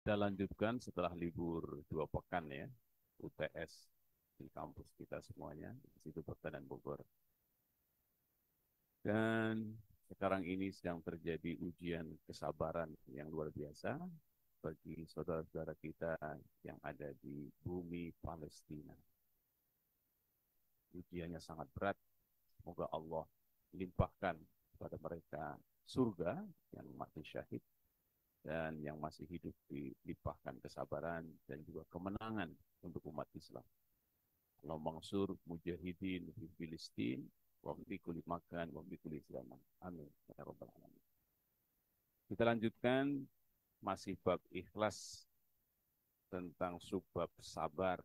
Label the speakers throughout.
Speaker 1: Kita lanjutkan setelah libur 2 pekan ya, UTS di kampus kita semuanya, di situ Pertanian Bogor. Dan sekarang ini sedang terjadi ujian kesabaran yang luar biasa bagi saudara-saudara kita yang ada di bumi Palestina. Ujiannya sangat berat. Semoga Allah limpahkan kepada mereka surga yang mati syahid dan yang masih hidup dilimpahkan kesabaran dan juga kemenangan untuk umat Islam. Allah mangsur mujahidin di Filistin wa fi kulli makan wa fi kulli zaman. Amin ya rabbal alamin. Kita lanjutkan masih bab ikhlas tentang subbab sabar.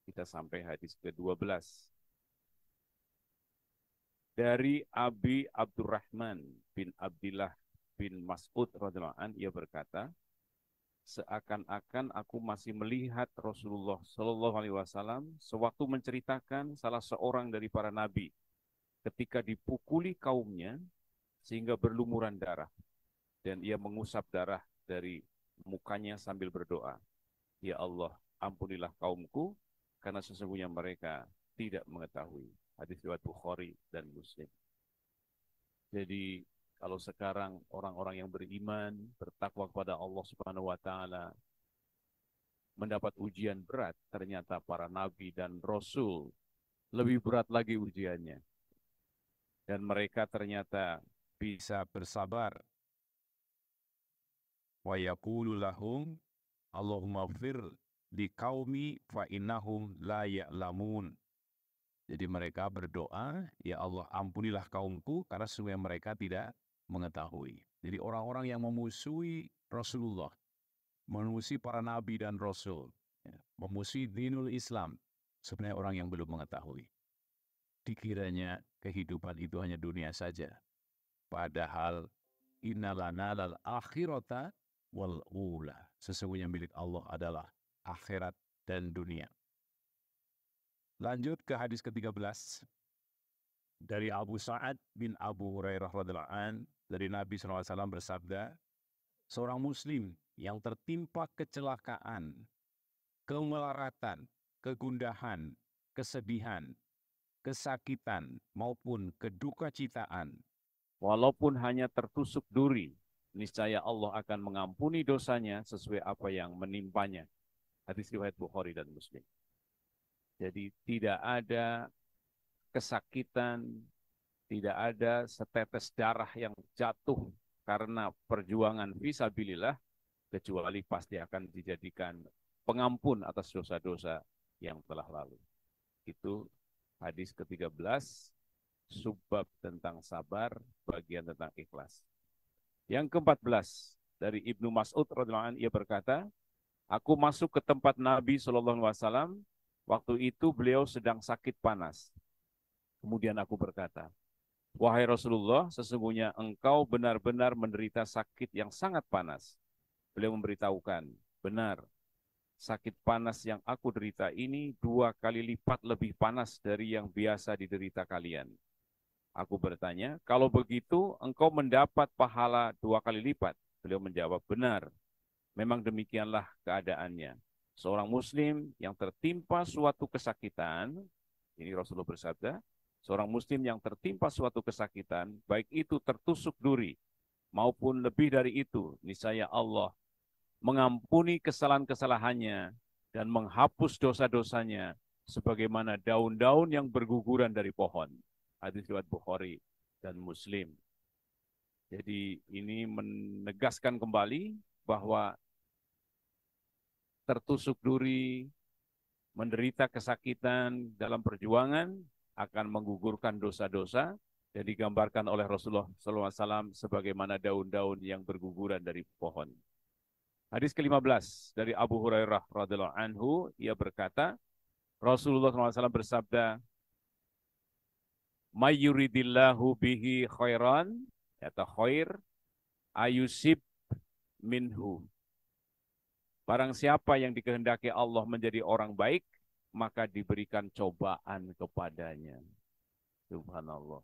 Speaker 1: Kita sampai hadis ke-12. Dari Abi Abdurrahman bin Abdillah bin Mas'ud radhiyallahu anhu, ia berkata, seakan-akan aku masih melihat Rasulullah Shallallahu Alaihi Wasallam sewaktu menceritakan salah seorang dari para nabi ketika dipukuli kaumnya sehingga berlumuran darah dan ia mengusap darah dari mukanya sambil berdoa, ya Allah, ampunilah kaumku karena sesungguhnya mereka tidak mengetahui. Hadis riwayat Bukhari dan Muslim. Jadi kalau sekarang orang-orang yang beriman, bertakwa kepada Allah Subhanahu wa taala mendapat ujian berat, ternyata para nabi dan rasul lebih berat lagi ujiannya. Dan mereka ternyata bisa bersabar. Wa yaqulu lahum Allahumma fir li qaumi fa innahum la ya'lamun. Jadi mereka berdoa, ya Allah ampunilah kaumku karena sesungguhnya mereka tidak mengetahui. Jadi orang-orang yang memusuhi Rasulullah, memusuhi para nabi dan rasul, ya, memusuhi dinul Islam, sebenarnya orang yang belum mengetahui. Dikiranya kehidupan itu hanya dunia saja. Padahal innalana lal akhirata wal ula. Sesungguhnya milik Allah adalah akhirat dan dunia. Lanjut ke hadis ke-13 dari Abu Sa'ad bin Abu Hurairah radhiyallahu an, dari Nabi SAW bersabda, seorang muslim yang tertimpa kecelakaan, kemelaratan, kegundahan, kesedihan, kesakitan maupun kedukacitaan, walaupun hanya tertusuk duri, niscaya Allah akan mengampuni dosanya sesuai apa yang menimpanya. Hadis riwayat Bukhari dan Muslim. Jadi tidak ada kesakitan, tidak ada setetes darah yang jatuh karena perjuangan fisabilillah, kecuali pasti akan dijadikan pengampun atas dosa-dosa yang telah lalu. Itu hadis ke-13, subbab tentang sabar, bagian tentang ikhlas. Yang ke-14 dari Ibnu Mas'ud radhiyallahu anhu, ia berkata, aku masuk ke tempat Nabi SAW. Waktu itu beliau sedang sakit panas. Kemudian aku berkata, wahai Rasulullah, sesungguhnya engkau benar-benar menderita sakit yang sangat panas. Beliau memberitahukan, benar, sakit panas yang aku derita ini 2 kali lipat lebih panas dari yang biasa diderita kalian. Aku bertanya, kalau begitu engkau mendapat pahala 2 kali lipat. Beliau menjawab, benar, memang demikianlah keadaannya. Seorang muslim yang tertimpa suatu kesakitan, ini Rasulullah bersabda, seorang muslim yang tertimpa suatu kesakitan, baik itu tertusuk duri, maupun lebih dari itu, niscaya Allah mengampuni kesalahan-kesalahannya dan menghapus dosa-dosanya sebagaimana daun-daun yang berguguran dari pohon. Hadis riwayat Bukhari dan Muslim. Jadi ini menegaskan kembali bahwa tertusuk duri, menderita kesakitan dalam perjuangan akan menggugurkan dosa-dosa dan digambarkan oleh Rasulullah SAW sebagaimana daun-daun yang berguguran dari pohon. Hadis ke-15 dari Abu Hurairah radhiyallahu anhu, ia berkata, Rasulullah SAW bersabda, "May yuridillahu bihi khairan," kata khair, ayusib minhu. Barang siapa yang dikehendaki Allah menjadi orang baik, maka diberikan cobaan kepadanya. Subhanallah.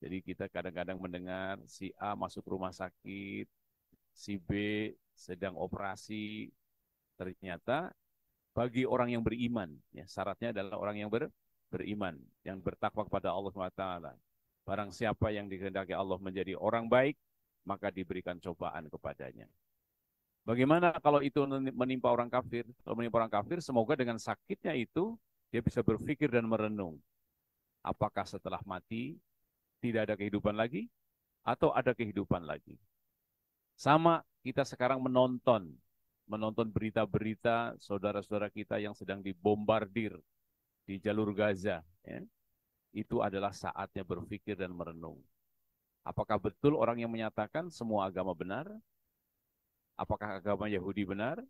Speaker 1: Jadi kita kadang-kadang mendengar si A masuk rumah sakit,
Speaker 2: si B sedang operasi. Ternyata bagi orang yang beriman, ya, syaratnya adalah orang yang beriman, yang bertakwa kepada Allah SWT. Barang siapa yang dikehendaki Allah menjadi orang baik, maka diberikan cobaan kepadanya. Bagaimana kalau itu menimpa orang kafir? Kalau menimpa orang kafir, semoga dengan sakitnya itu, dia bisa berpikir dan merenung. Apakah setelah mati tidak ada kehidupan lagi? Atau ada kehidupan lagi? Sama kita sekarang menonton berita-berita saudara-saudara kita yang sedang dibombardir di jalur Gaza. Ya. Itu adalah saatnya berpikir dan merenung. Apakah betul orang yang menyatakan semua agama benar? Apakah agama Yahudi benar?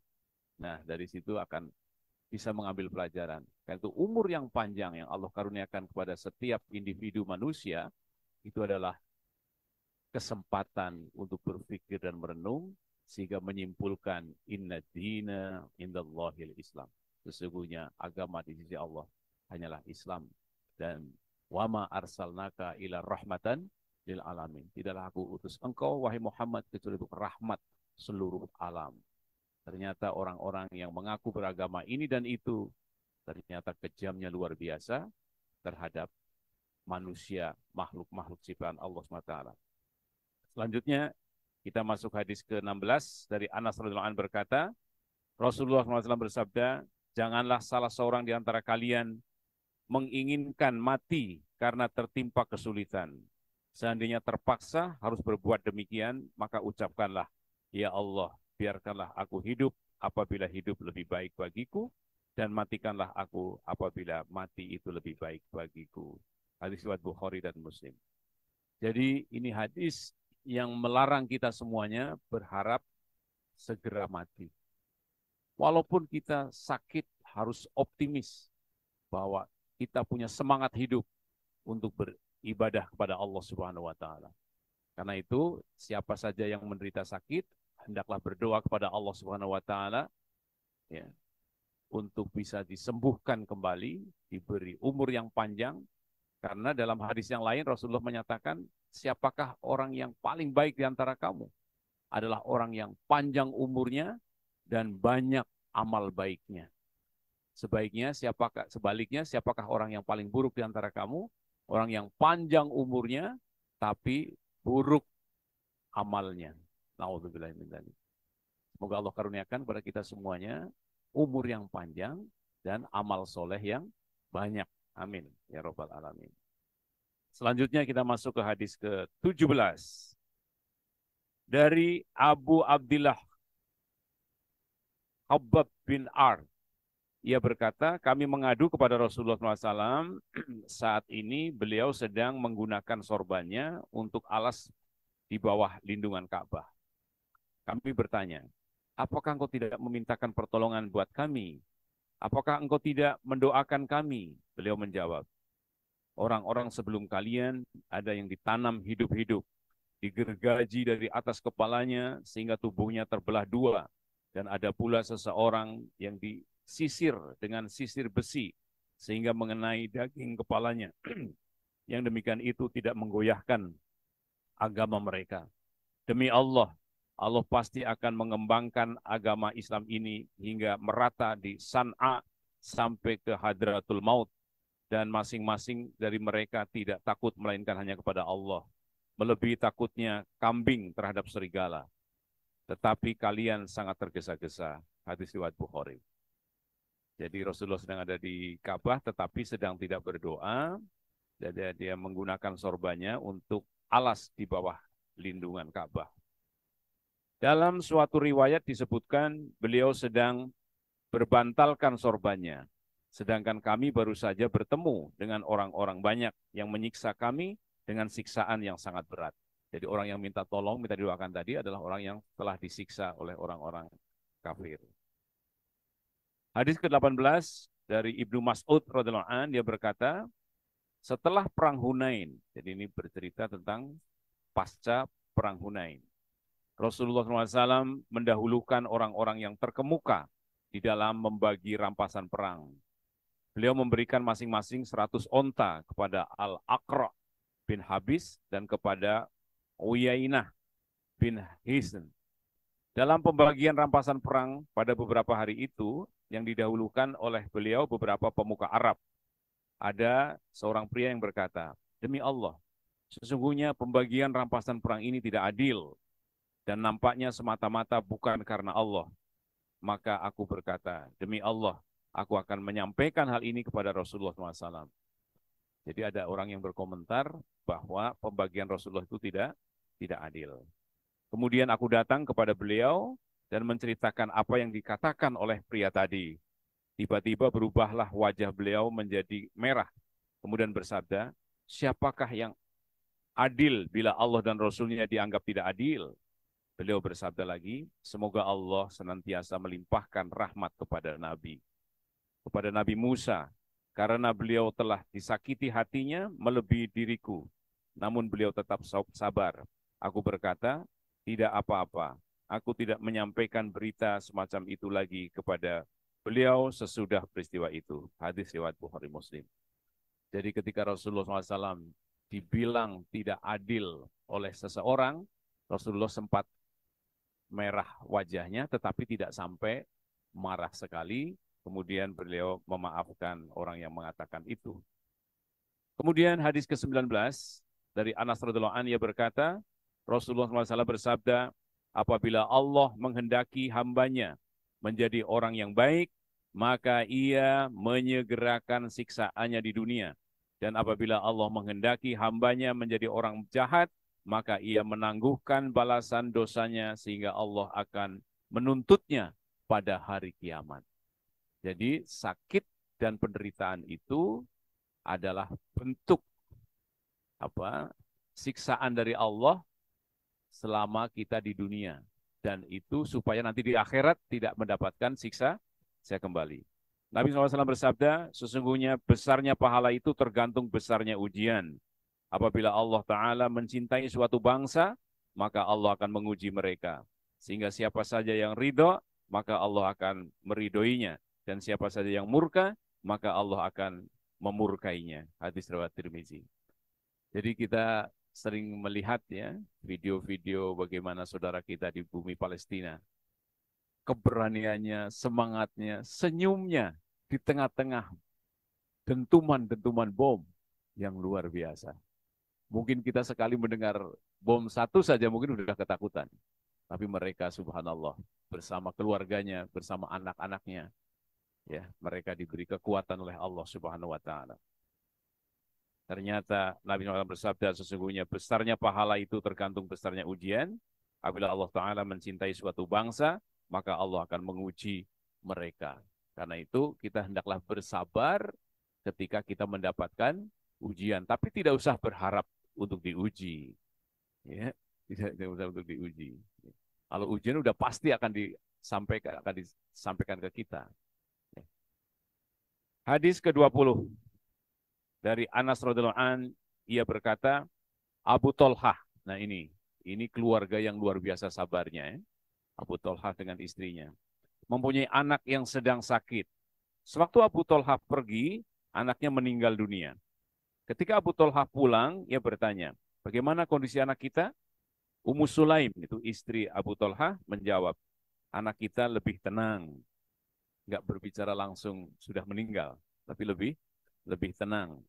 Speaker 2: Nah, dari situ akan bisa mengambil pelajaran. Karena itu umur yang panjang yang Allah karuniakan kepada setiap individu manusia, itu adalah kesempatan untuk berpikir dan merenung, sehingga menyimpulkan inna dina indallahil Islam. Sesungguhnya agama di sisi Allah hanyalah Islam. Dan wama arsalnaka ila rahmatan lil alamin. Tidaklah aku utus engkau, wahai Muhammad, kecuali untuk rahmat seluruh alam. Ternyata orang-orang yang mengaku beragama ini dan itu, ternyata kejamnya luar biasa terhadap manusia, makhluk-makhluk ciptaan Allah SWT. Selanjutnya, kita masuk hadis ke-16 dari Anas radhiyallahu anhu berkata, Rasulullah SAW bersabda, janganlah salah seorang di antara kalian menginginkan mati karena tertimpa kesulitan. Seandainya terpaksa harus berbuat demikian, maka ucapkanlah, ya Allah, biarkanlah aku hidup apabila hidup lebih baik bagiku, dan matikanlah aku apabila mati itu lebih baik bagiku. Hadis riwayat Bukhari dan Muslim. Jadi ini hadis yang melarang kita semuanya berharap segera mati. Walaupun kita sakit, harus optimis bahwa kita punya semangat hidup untuk beribadah kepada Allah Subhanahu wa taala. Karena itu, siapa saja yang menderita sakit, hendaklah berdoa kepada Allah Subhanahu wa taala ya, untuk bisa disembuhkan kembali, diberi umur yang panjang. Karena dalam hadis yang lain Rasulullah menyatakan, siapakah orang yang paling baik di antara kamu? Adalah orang yang panjang umurnya dan banyak amal baiknya. Sebaliknya, siapakah orang yang paling buruk di antara kamu? Orang yang panjang umurnya, tapi buruk amalnya. Na'udzubillah min dzalik. Semoga Allah karuniakan kepada kita semuanya umur yang panjang dan amal soleh yang banyak. Amin. Ya Rabbal Alamin. Selanjutnya kita masuk ke hadis ke-17. Dari Abu Abdillah Habbab bin Ar. Ia berkata, kami mengadu kepada Rasulullah SAW, saat ini beliau sedang menggunakan sorbannya untuk alas di bawah lindungan Ka'bah. Kami bertanya, apakah engkau tidak memintakan pertolongan buat kami? Apakah engkau tidak mendoakan kami? Beliau menjawab, orang-orang sebelum kalian ada yang ditanam hidup-hidup, digergaji dari atas kepalanya sehingga tubuhnya terbelah dua, dan ada pula seseorang yang disisir dengan sisir besi sehingga mengenai daging kepalanya. Yang demikian itu tidak menggoyahkan agama mereka. Demi Allah, Allah pasti akan mengembangkan agama Islam ini hingga merata di San'a sampai ke Hadratul Maut, dan masing-masing dari mereka tidak takut melainkan hanya kepada Allah. Melebihi takutnya kambing terhadap serigala. Tetapi kalian sangat tergesa-gesa. Hadis riwayat Bukhari. Jadi Rasulullah sedang ada di Ka'bah tetapi sedang tidak berdoa. Jadi dia menggunakan sorbannya untuk alas di bawah lindungan Ka'bah. Dalam suatu riwayat disebutkan beliau sedang berbantalkan sorbannya. Sedangkan kami baru saja bertemu dengan orang-orang banyak yang menyiksa kami dengan siksaan yang sangat berat. Jadi orang yang minta tolong, minta didoakan tadi adalah orang yang telah disiksa oleh orang-orang kafir. Hadis ke-18 dari Ibnu Mas'ud radhiyallahu anhu, dia berkata, setelah perang Hunain, jadi ini bercerita tentang pasca perang Hunain. Rasulullah SAW mendahulukan orang-orang yang terkemuka di dalam membagi rampasan perang. Beliau memberikan masing-masing 100 onta kepada Al-Aqra bin Habis dan kepada Uyainah bin Hisn. Dalam pembagian rampasan perang pada beberapa hari itu, yang didahulukan oleh beliau beberapa pemuka Arab, ada seorang pria yang berkata, demi Allah, sesungguhnya pembagian rampasan perang ini tidak adil dan nampaknya semata-mata bukan karena Allah. Maka aku berkata, demi Allah, aku akan menyampaikan hal ini kepada Rasulullah SAW. Jadi ada orang yang berkomentar bahwa pembagian Rasulullah itu tidak adil. Kemudian aku datang kepada beliau dan menceritakan apa yang dikatakan oleh pria tadi. Tiba-tiba berubahlah wajah beliau menjadi merah. Kemudian bersabda, siapakah yang adil bila Allah dan Rasulnya dianggap tidak adil? Beliau bersabda lagi, semoga Allah senantiasa melimpahkan rahmat kepada Nabi Musa, karena beliau telah disakiti hatinya melebihi diriku. Namun beliau tetap sabar. Aku berkata, tidak apa-apa. Aku tidak menyampaikan berita semacam itu lagi kepada beliau sesudah peristiwa itu. Hadis riwayat Bukhari Muslim. Jadi ketika Rasulullah SAW dibilang tidak adil oleh seseorang, Rasulullah sempat merah wajahnya, tetapi tidak sampai marah sekali. Kemudian beliau memaafkan orang yang mengatakan itu. Kemudian hadis ke-19 dari Anas radhiyallahu anhu, ia berkata, Rasulullah SAW bersabda, apabila Allah menghendaki hambanya menjadi orang yang baik, maka ia menyegerakan siksaannya di dunia. Dan apabila Allah menghendaki hambanya menjadi orang jahat, maka ia menangguhkan balasan dosanya sehingga Allah akan menuntutnya pada hari kiamat. Jadi sakit dan penderitaan itu adalah bentuk siksaan dari Allah selama kita di dunia, dan itu supaya nanti di akhirat tidak mendapatkan siksa saya kembali. Nabi SAW bersabda, sesungguhnya besarnya pahala itu tergantung besarnya ujian. Apabila Allah Ta'ala mencintai suatu bangsa, maka Allah akan menguji mereka. Sehingga siapa saja yang ridho, maka Allah akan meridhoinya. Dan siapa saja yang murka, maka Allah akan memurkainya. Hadis riwayat Tirmizi. Jadi kita sering melihat ya video-video bagaimana saudara kita di bumi Palestina. Keberaniannya, semangatnya, senyumnya di tengah-tengah dentuman-dentuman bom yang luar biasa. Mungkin kita sekali mendengar bom satu saja mungkin sudah ketakutan. Tapi mereka subhanallah bersama keluarganya, bersama anak-anaknya, ya, mereka diberi kekuatan oleh Allah Subhanahu wa taala. Ternyata Nabi SAW bersabda, sesungguhnya besarnya pahala itu tergantung besarnya ujian. Apabila Allah Ta'ala mencintai suatu bangsa, maka Allah akan menguji mereka. Karena itu kita hendaklah bersabar ketika kita mendapatkan ujian. Tapi tidak usah berharap untuk diuji. Ya, tidak usah untuk diuji. Kalau ujian udah pasti akan disampaikan ke kita. Hadis ke-20 dari Anas radhiyallahu an, ia berkata, Abu Tolhah. Nah ini keluarga yang luar biasa sabarnya. Ya. Abu Tolhah dengan istrinya mempunyai anak yang sedang sakit. Sewaktu Abu Tolhah pergi, anaknya meninggal dunia. Ketika Abu Tolhah pulang, ia bertanya, bagaimana kondisi anak kita? Ummu Sulaim, itu istri Abu Tolhah, menjawab, anak kita lebih tenang. Nggak berbicara langsung sudah meninggal, tapi lebih tenang.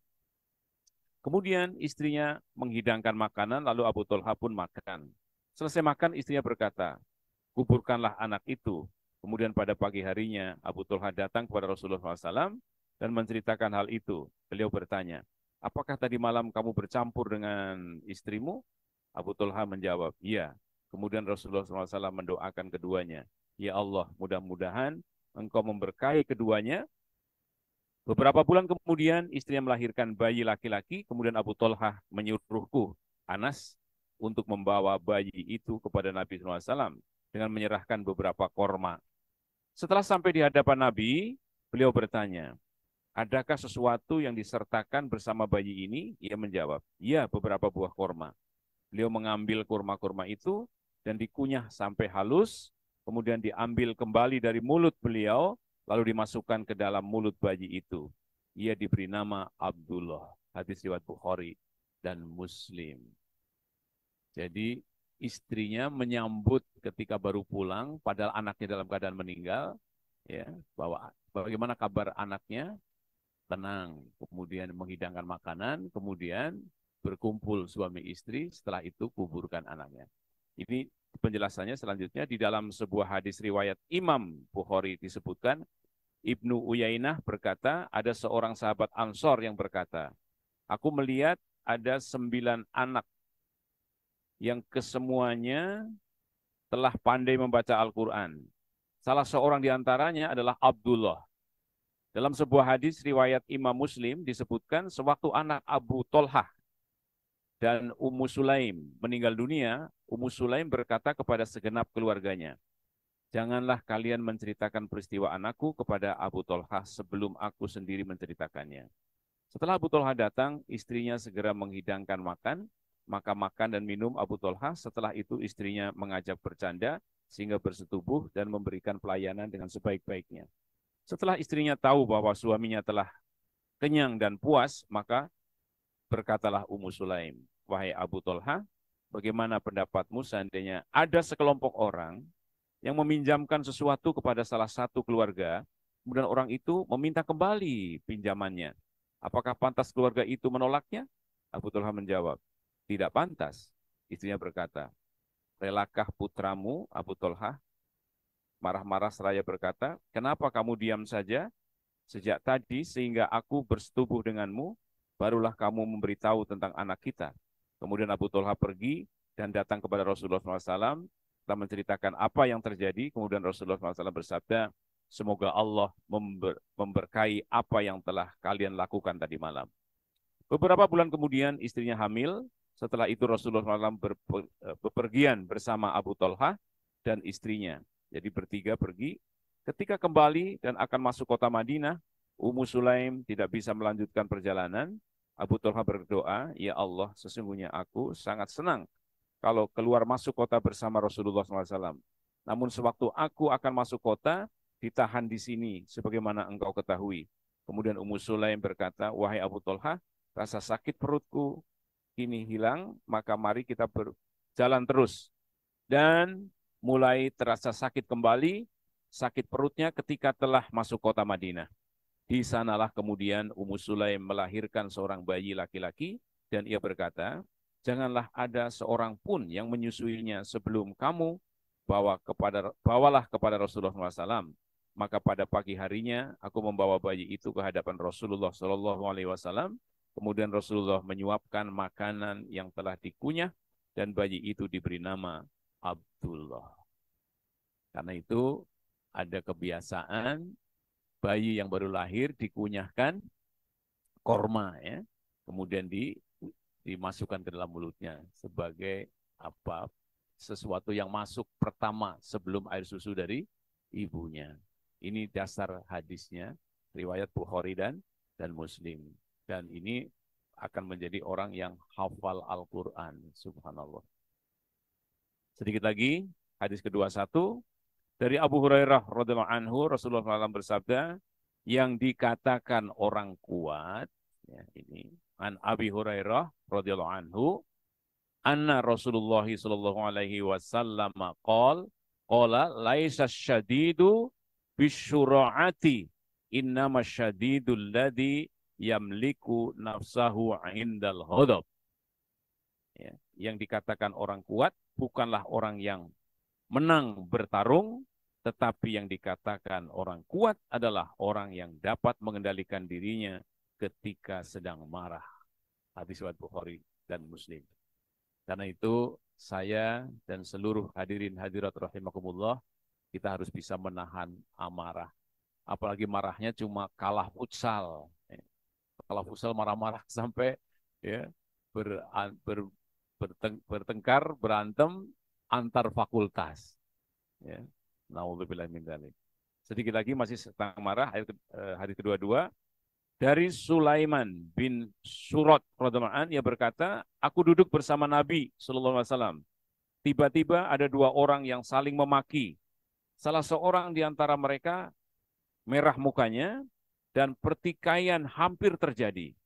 Speaker 2: Kemudian istrinya menghidangkan makanan, lalu Abu Tolhah pun makan. Selesai makan, istrinya berkata, kuburkanlah anak itu. Kemudian pada pagi harinya, Abu Tolhah datang kepada Rasulullah SAW dan menceritakan hal itu. Beliau bertanya, apakah tadi malam kamu bercampur dengan istrimu? Abu Tolhah menjawab, iya. Kemudian Rasulullah SAW mendoakan keduanya. Ya Allah, mudah-mudahan engkau memberkahi keduanya. Beberapa bulan kemudian istrinya melahirkan bayi laki-laki, kemudian Abu Tolhah menyuruhku, Anas, untuk membawa bayi itu kepada Nabi SAW dengan menyerahkan beberapa korma. Setelah sampai di hadapan Nabi, beliau bertanya, adakah sesuatu yang disertakan bersama bayi ini? Ia menjawab, ya, beberapa buah korma. Beliau mengambil kurma-kurma itu dan dikunyah sampai halus, kemudian diambil kembali dari mulut beliau, lalu dimasukkan ke dalam mulut bayi itu. Ia diberi nama Abdullah. Hadis riwayat Bukhari dan Muslim. Jadi istrinya menyambut ketika baru pulang, padahal anaknya dalam keadaan meninggal, ya, bahwa bagaimana kabar anaknya, tenang, kemudian menghidangkan makanan, kemudian berkumpul suami istri, setelah itu kuburkan anaknya. Ini penjelasannya selanjutnya di dalam sebuah hadis riwayat Imam Bukhari disebutkan, Ibnu Uyainah berkata, ada seorang sahabat Ansor yang berkata, aku melihat ada 9 anak yang kesemuanya telah pandai membaca Al-Quran. Salah seorang di antaranya adalah Abdullah. Dalam sebuah hadis riwayat Imam Muslim disebutkan sewaktu anak Abu Tolhah dan Ummu Sulaim meninggal dunia, Ummu Sulaim berkata kepada segenap keluarganya, janganlah kalian menceritakan peristiwa anakku kepada Abu Tolhah sebelum aku sendiri menceritakannya. Setelah Abu Tolhah datang, istrinya segera menghidangkan makan, maka makan dan minum Abu Tolhah. Setelah itu istrinya mengajak bercanda sehingga bersetubuh dan memberikan pelayanan dengan sebaik-baiknya. Setelah istrinya tahu bahwa suaminya telah kenyang dan puas, maka berkatalah Ummu Sulaim, wahai Abu Tolhah, bagaimana pendapatmu seandainya ada sekelompok orang yang meminjamkan sesuatu kepada salah satu keluarga, kemudian orang itu meminta kembali pinjamannya. Apakah pantas keluarga itu menolaknya? Abu Tolhah menjawab, tidak pantas. Istrinya berkata, relakah putramu, Abu Tolhah? Marah-marah seraya berkata, kenapa kamu diam saja sejak tadi sehingga aku bersetubuh denganmu, barulah kamu memberitahu tentang anak kita. Kemudian Abu Tolhah pergi dan datang kepada Rasulullah SAW, telah menceritakan apa yang terjadi. Kemudian Rasulullah SAW bersabda, semoga Allah memberkahi apa yang telah kalian lakukan tadi malam. Beberapa bulan kemudian istrinya hamil. Setelah itu Rasulullah SAW bepergian bersama Abu Tolhah dan istrinya. Jadi bertiga pergi. Ketika kembali dan akan masuk kota Madinah, Ummu Sulaim tidak bisa melanjutkan perjalanan. Abu Tolhah berdoa, ya Allah, sesungguhnya aku sangat senang kalau keluar masuk kota bersama Rasulullah SAW. Namun sewaktu aku akan masuk kota, ditahan di sini, sebagaimana engkau ketahui. Kemudian Ummu Sulaim berkata, wahai Abu Tolhah, rasa sakit perutku kini hilang, maka mari kita berjalan terus. Dan mulai terasa sakit kembali, sakit perutnya ketika telah masuk kota Madinah. Di sanalah kemudian Ummu Sulaim melahirkan seorang bayi laki-laki, dan ia berkata, janganlah ada seorang pun yang menyusuinya sebelum kamu bawalah kepada Rasulullah SAW. Maka pada pagi harinya aku membawa bayi itu ke hadapan Rasulullah SAW. Kemudian Rasulullah menyuapkan makanan yang telah dikunyah dan bayi itu diberi nama Abdullah. Karena itu ada kebiasaan bayi yang baru lahir dikunyahkan korma, ya, kemudian dimasukkan ke dalam mulutnya sebagai apa, sesuatu yang masuk pertama sebelum air susu dari ibunya. Ini dasar hadisnya, riwayat Bukhari dan Muslim. Dan ini akan menjadi orang yang hafal Al-Quran. Subhanallah. Sedikit lagi, hadis ke-21. Dari Abu Hurairah radhiyallahu anhu, Rasulullah SAW bersabda, yang dikatakan orang kuat, ya, ini, an Abi Hurairah radhiyallahu anhu, anna Rasulullah sallallahu alaihi wasallam qala laisa syadidu bisyura'ati innama syadidul ladzi yamliku nafsahu indal ghadab. Ya, yang dikatakan orang kuat bukanlah orang yang menang bertarung, tetapi yang dikatakan orang kuat adalah orang yang dapat mengendalikan dirinya ketika sedang marah. Hadis riwayat Bukhari dan Muslim. Karena itu saya dan seluruh hadirin hadirat rahimakumullah, kita harus bisa menahan amarah. Apalagi marahnya cuma kalah futsal. Kalah futsal marah-marah sampai ya bertengkar, berantem antar fakultas. Ya. Nauzubillah min dzalik. Sedikit lagi masih tentang marah, hadis kedua-dua. Dari Sulaiman bin Surat radhiyallahu anhu, ia berkata, aku duduk bersama Nabi sallallahu alaihi wasallam. Tiba-tiba ada dua orang yang saling memaki. Salah seorang di antara mereka merah mukanya dan pertikaian hampir terjadi.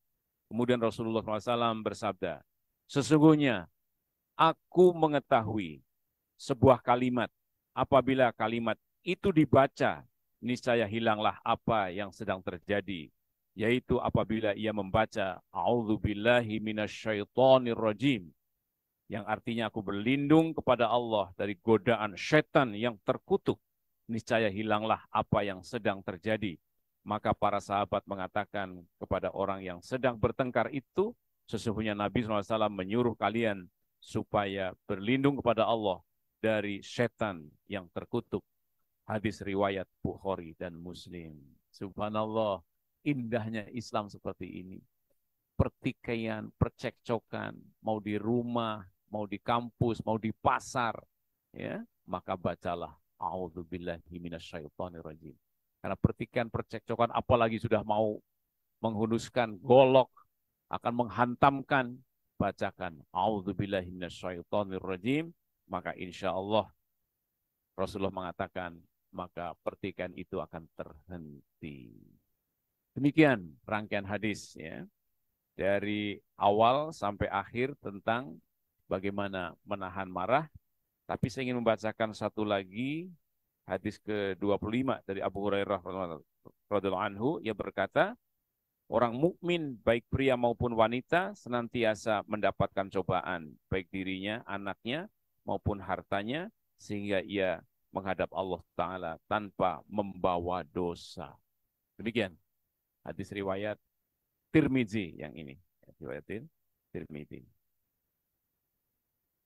Speaker 2: Kemudian Rasulullah SAW bersabda, sesungguhnya Aku mengetahui sebuah kalimat. Apabila kalimat itu dibaca, niscaya hilanglah apa yang sedang terjadi. Yaitu apabila ia membaca, A'udzubillahi minasyaitonirrajim. Yang artinya aku berlindung kepada Allah dari godaan setan yang terkutuk. Niscaya hilanglah apa yang sedang terjadi. Maka para sahabat mengatakan kepada orang yang sedang bertengkar itu, sesungguhnya Nabi SAW menyuruh kalian supaya berlindung kepada Allah dari setan yang terkutuk. Hadis riwayat Bukhari dan Muslim. Subhanallah, indahnya Islam seperti ini. Pertikaian, percekcokan, mau di rumah, mau di kampus, mau di pasar, ya, maka bacalah A'udzubillahi minasyaitonirrajim. Karena pertikaian, percekcokan, apalagi sudah mau menghunuskan golok, akan menghantamkan, bacakan A'udzubillahi minasyaitonirrajim, maka insya Allah Rasulullah mengatakan, maka pertikaian itu akan terhenti. Demikian rangkaian hadis, ya, dari awal sampai akhir tentang bagaimana menahan marah. Tapi saya ingin membacakan satu lagi hadis ke-25 dari Abu Hurairah radhiyallahu anhu. Ia berkata, orang mukmin baik pria maupun wanita senantiasa mendapatkan cobaan, baik dirinya, anaknya maupun hartanya, sehingga ia menghadap Allah Ta'ala tanpa membawa dosa. Demikian hadis riwayat Tirmizi yang ini. Riwayatin Tirmizi.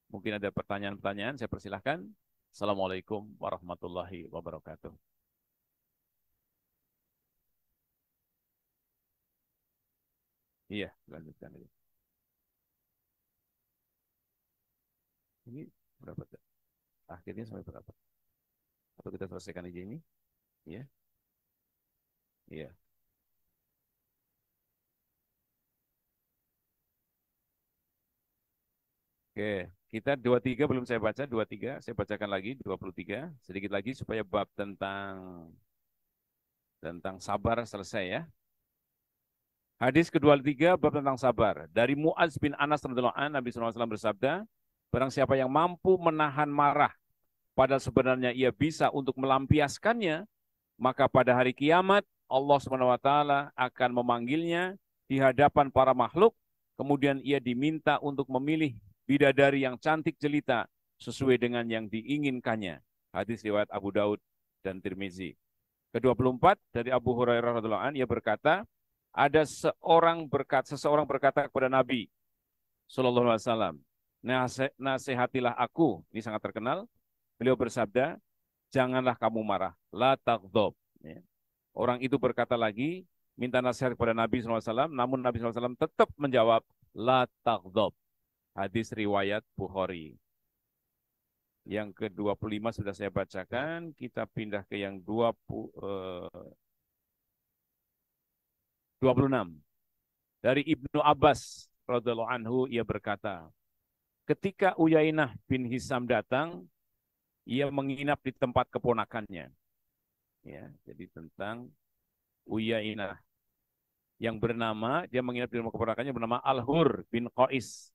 Speaker 2: Mungkin ada pertanyaan-pertanyaan, saya persilahkan. Assalamualaikum warahmatullahi wabarakatuh. Iya, lanjutkan. Ini berapa? Akhirnya sampai berapa? Atau kita selesaikan aja ini? Iya. Iya. Oke, kita 23 belum saya baca, 23 saya bacakan lagi, 23 sedikit lagi supaya bab tentang sabar selesai ya. Hadis ke-23 bab tentang sabar. Dari Muaz bin Anas radhiyallahu anhu, Nabi SAW bersabda, barang siapa yang mampu menahan marah, padahal sebenarnya ia bisa untuk melampiaskannya, maka pada hari kiamat Allah SWT akan memanggilnya di hadapan para makhluk, kemudian ia diminta untuk memilih bidadari yang cantik jelita sesuai dengan yang diinginkannya. Hadis riwayat Abu Daud dan Tirmizi. Ke-24 dari Abu Hurairah radhiyallahu anhu, ia berkata, ada seseorang berkata kepada Nabi Sallallahu Alaihi Wasallam, nasihatilah aku. Ini sangat terkenal. Beliau bersabda, janganlah kamu marah, la taghdab. Ya. Orang itu berkata lagi, minta nasihat kepada Nabi SAW, namun Nabi SAW tetap menjawab, la taghdab. Hadis riwayat Bukhari. Yang ke-25 sudah saya bacakan, kita pindah ke yang 26. Dari Ibnu Abbas radhiyallahu anhu, ia berkata, ketika Uyainah bin Hisam datang, ia menginap di tempat keponakannya. Ya, jadi tentang Uyainah yang bernama, dia menginap di rumah keponakannya bernama Al-Hur bin Qais.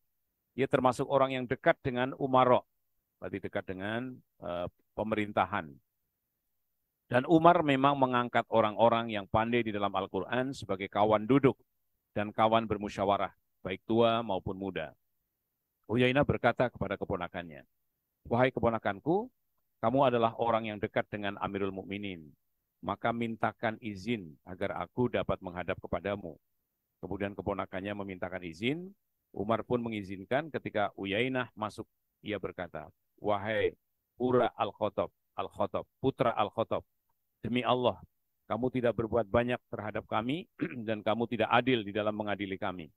Speaker 2: Dia termasuk orang yang dekat dengan Umaro, berarti dekat dengan pemerintahan. Dan Umar memang mengangkat orang-orang yang pandai di dalam Al-Quran sebagai kawan duduk dan kawan bermusyawarah, baik tua maupun muda. Uyainah berkata kepada keponakannya, wahai keponakanku, kamu adalah orang yang dekat dengan Amirul Mukminin, maka mintakan izin agar aku dapat menghadap kepadamu. Kemudian keponakannya memintakan izin, Umar pun mengizinkan. Ketika Uyainah masuk, ia berkata, wahai Ura Al-Khotob, putra Al-Khotob, demi Allah, kamu tidak berbuat banyak terhadap kami dan kamu tidak adil di dalam mengadili kami.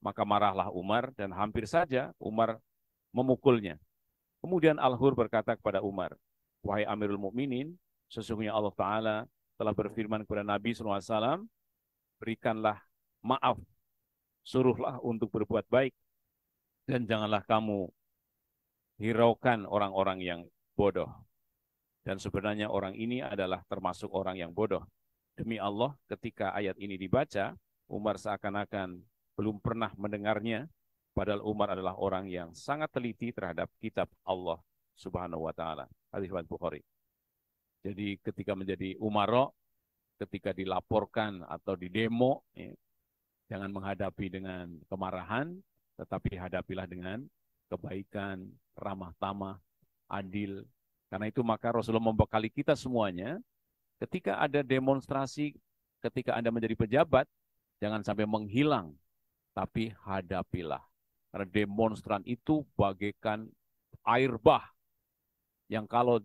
Speaker 2: Maka marahlah Umar dan hampir saja Umar memukulnya. Kemudian Al-Hur berkata kepada Umar, wahai Amirul Mukminin, sesungguhnya Allah Ta'ala telah berfirman kepada Nabi SAW, berikanlah maaf, suruhlah untuk berbuat baik, dan janganlah kamu hiraukan orang-orang yang bodoh. Dan sebenarnya orang ini adalah termasuk orang yang bodoh. Demi Allah, ketika ayat ini dibaca, Umar seakan-akan belum pernah mendengarnya, Padahal Umar adalah orang yang sangat teliti terhadap kitab Allah Subhanahu wa taala. Hadis riwayat Bukhari. Jadi ketika menjadi umaro, ketika dilaporkan atau didemo, ya, jangan menghadapi dengan kemarahan, tetapi hadapilah dengan kebaikan, ramah tamah, adil. Karena itu maka Rasulullah membekali kita semuanya, ketika ada demonstrasi, ketika Anda menjadi pejabat, jangan sampai menghilang, tapi hadapilah. Karena demonstran itu bagaikan air bah yang kalau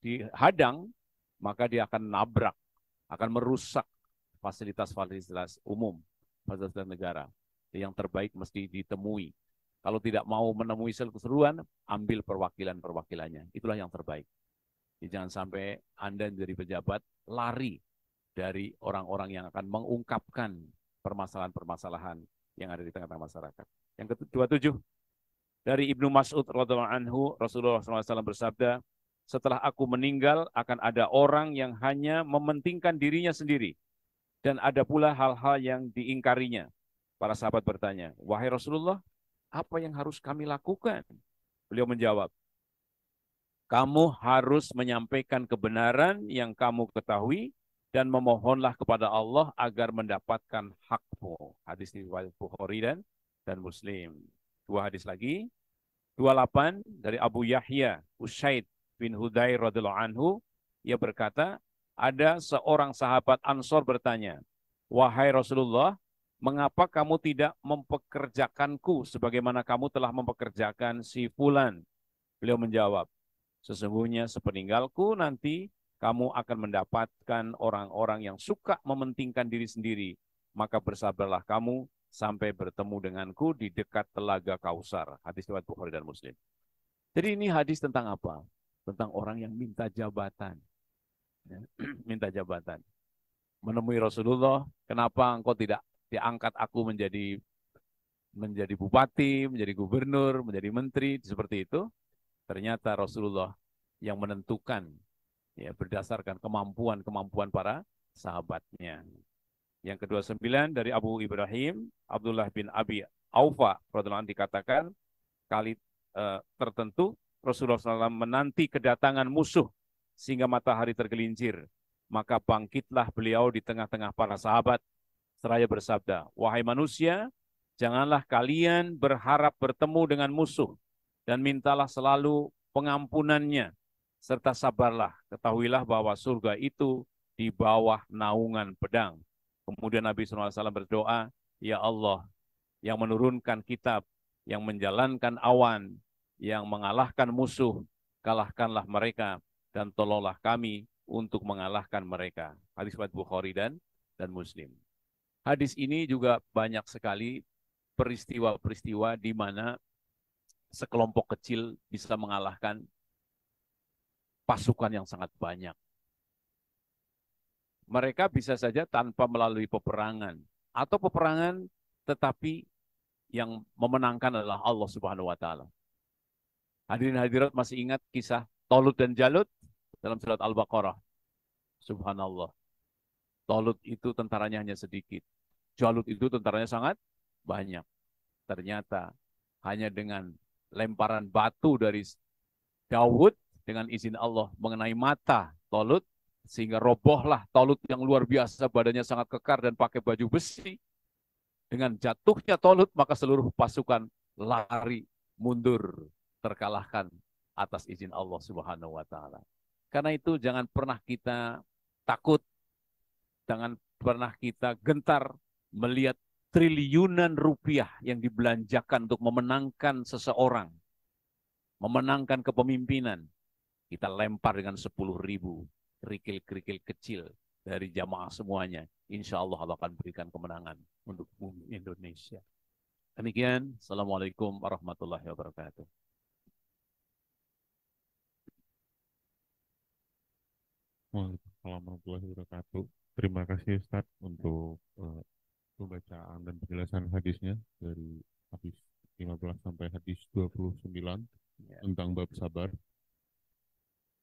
Speaker 2: dihadang, maka dia akan nabrak, akan merusak fasilitas-fasilitas umum, fasilitas negara. Yang terbaik mesti ditemui. Kalau tidak mau menemui keseruan, ambil perwakilan-perwakilannya. Itulah yang terbaik. Jadi jangan sampai Anda menjadi pejabat lari dari orang-orang yang akan mengungkapkan permasalahan-permasalahan yang ada di tengah-tengah masyarakat. Yang ke-27, dari Ibnu Mas'ud radhiyallahu anhu, Rasulullah SAW bersabda, setelah aku meninggal akan ada orang yang hanya mementingkan dirinya sendiri, dan ada pula hal-hal yang diingkarinya. Para sahabat bertanya, wahai Rasulullah, apa yang harus kami lakukan? Beliau menjawab, kamu harus menyampaikan kebenaran yang kamu ketahui dan memohonlah kepada Allah agar mendapatkan hakmu. Hadis riwayat Bukhari dan Muslim. Dua hadis lagi. 28 dari Abu Yahya Usaid bin Hudayr radhiyallahu anhu, ia berkata, ada seorang sahabat Ansor bertanya, wahai Rasulullah, mengapa kamu tidak mempekerjakanku sebagaimana kamu telah mempekerjakan si fulan? Beliau menjawab, sesungguhnya sepeninggalku nanti kamu akan mendapatkan orang-orang yang suka mementingkan diri sendiri. Maka bersabarlah kamu sampai bertemu denganku di dekat telaga Kausar. Hadis riwayat Bukhari dan Muslim. Jadi ini hadis tentang apa? Tentang orang yang minta jabatan. Ya, minta jabatan. Menemui Rasulullah, kenapa engkau tidak diangkat aku menjadi bupati, menjadi gubernur, menjadi menteri, seperti itu? Ternyata Rasulullah yang menentukan, ya, berdasarkan kemampuan para sahabatnya. Yang ke-29 dari Abu Ibrahim, Abdullah bin Abi Aufa radhiyallahu anhu dikatakan, kali tertentu Rasulullah SAW menanti kedatangan musuh sehingga matahari tergelincir. Maka bangkitlah beliau di tengah-tengah para sahabat seraya bersabda, wahai manusia, janganlah kalian berharap bertemu dengan musuh dan mintalah selalu pengampunannya, serta sabarlah, ketahuilah bahwa surga itu di bawah naungan pedang. Kemudian Nabi SAW berdoa, ya Allah, yang menurunkan kitab, yang menjalankan awan, yang mengalahkan musuh, kalahkanlah mereka, dan tolonglah kami untuk mengalahkan mereka. Hadis riwayat Bukhari dan Muslim. Hadis ini juga banyak sekali peristiwa-peristiwa di mana sekelompok kecil bisa mengalahkan pasukan yang sangat banyak. Mereka bisa saja tanpa melalui peperangan, atau peperangan tetapi yang memenangkan adalah Allah Subhanahu wa taala. Hadirin hadirat masih ingat kisah Talut dan Jalut dalam surat Al-Baqarah? Subhanallah. Talut itu tentaranya hanya sedikit. Jalut itu tentaranya sangat banyak. Ternyata hanya dengan lemparan batu dari Daud dengan izin Allah mengenai mata Talut, sehingga robohlah Talut yang luar biasa, badannya sangat kekar dan pakai baju besi. Dengan jatuhnya Talut, maka seluruh pasukan lari mundur, terkalahkan atas izin Allah Subhanahu wa taala. Karena itu jangan pernah kita takut, jangan pernah kita gentar melihat triliunan rupiah yang dibelanjakan untuk memenangkan seseorang, memenangkan kepemimpinan. Kita lempar dengan 10.000 kerikil-kerikil kecil dari jamaah semuanya. Insya Allah Allah akan berikan kemenangan untuk bumi Indonesia. Demikian, Assalamualaikum warahmatullahi wabarakatuh.
Speaker 3: Waalaikumsalam warahmatullahi wabarakatuh. Terima kasih Ustaz untuk pembacaan dan penjelasan hadisnya dari hadis 15 sampai hadis 29 tentang bab sabar.